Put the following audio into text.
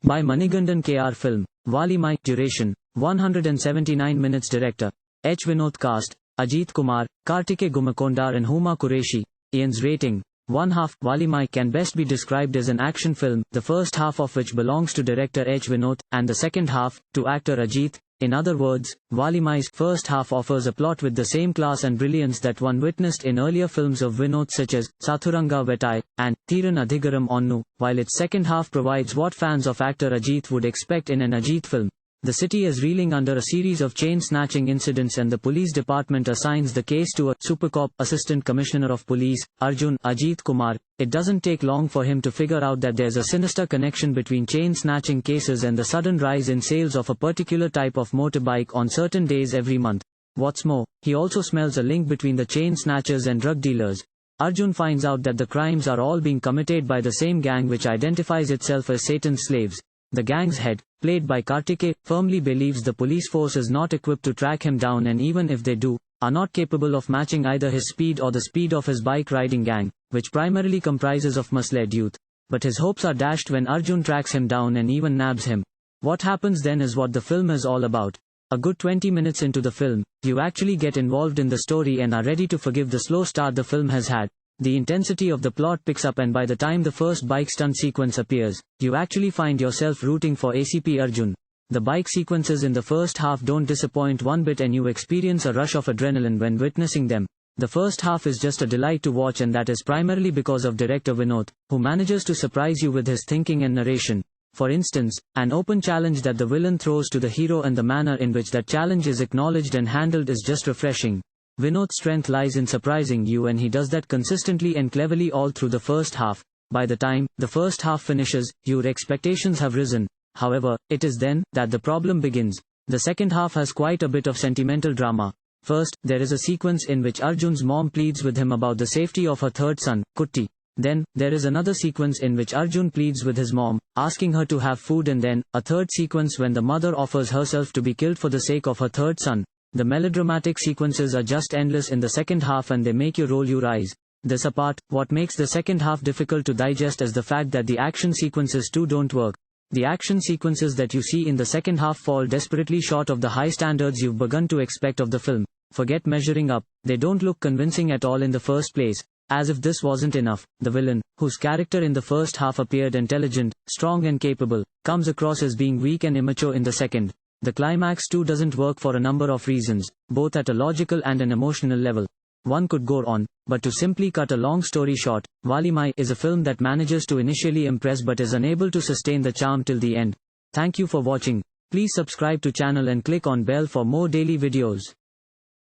By Manigandan K.R.Film. Valimai. Duration 179 minutes. Director H. Vinoth. Cast Ajith Kumar, Kartike Gumakondar and Huma Qureshi.IANS. Rating 1/2. Valimai can best be described as an action film, the first half of which belongs to director H. Vinoth, and the second half, to actor Ajith. In other words, Valimai's first half offers a plot with the same class and brilliance that one witnessed in earlier films of Vinoth such as Sathuranga Vettai and Thiran Adhigaram Onnu, while its second half provides what fans of actor Ajith would expect in an Ajith film. The city is reeling under a series of chain-snatching incidents and the police department assigns the case to a supercop, Assistant Commissioner of Police, Arjun Ajith Kumar. It doesn't take long for him to figure out that there's a sinister connection between chain-snatching cases and the sudden rise in sales of a particular type of motorbike on certain days every month. What's more, he also smells a link between the chain-snatchers and drug dealers. Arjun finds out that the crimes are all being committed by the same gang which identifies itself as Satan's slaves. The gang's head, played by Kartike, firmly believes the police force is not equipped to track him down, and even if they do, are not capable of matching either his speed or the speed of his bike riding gang, which primarily comprises of misled youth. But his hopes are dashed when Arjun tracks him down and even nabs him. What happens then is what the film is all about. A good 20 minutes into the film, you actually get involved in the story and are ready to forgive the slow start the film has had. The intensity of the plot picks up, and by the time the first bike stunt sequence appears, you actually find yourself rooting for ACP Arjun. The bike sequences in the first half don't disappoint one bit and you experience a rush of adrenaline when witnessing them. The first half is just a delight to watch, and that is primarily because of director Vinoth, who manages to surprise you with his thinking and narration. For instance, an open challenge that the villain throws to the hero and the manner in which that challenge is acknowledged and handled is just refreshing. Vinoth's strength lies in surprising you, and he does that consistently and cleverly all through the first half. By the time the first half finishes, your expectations have risen. However, it is then that the problem begins. The second half has quite a bit of sentimental drama. First, there is a sequence in which Arjun's mom pleads with him about the safety of her third son, Kutty. Then, there is another sequence in which Arjun pleads with his mom, asking her to have food, and then, a third sequence when the mother offers herself to be killed for the sake of her third son. The melodramatic sequences are just endless in the second half, and they make you roll your eyes. This apart, what makes the second half difficult to digest is the fact that the action sequences too don't work. The action sequences that you see in the second half fall desperately short of the high standards you've begun to expect of the film. Forget measuring up, they don't look convincing at all in the first place. As if this wasn't enough, the villain, whose character in the first half appeared intelligent, strong and capable, comes across as being weak and immature in the second. The climax too doesn't work for a number of reasons, both at a logical and an emotional level. One could go on, but to simply cut a long story short, Valimai is a film that manages to initially impress but is unable to sustain the charm till the end. Thank you for watching. Please subscribe to channel and click on bell for more daily videos.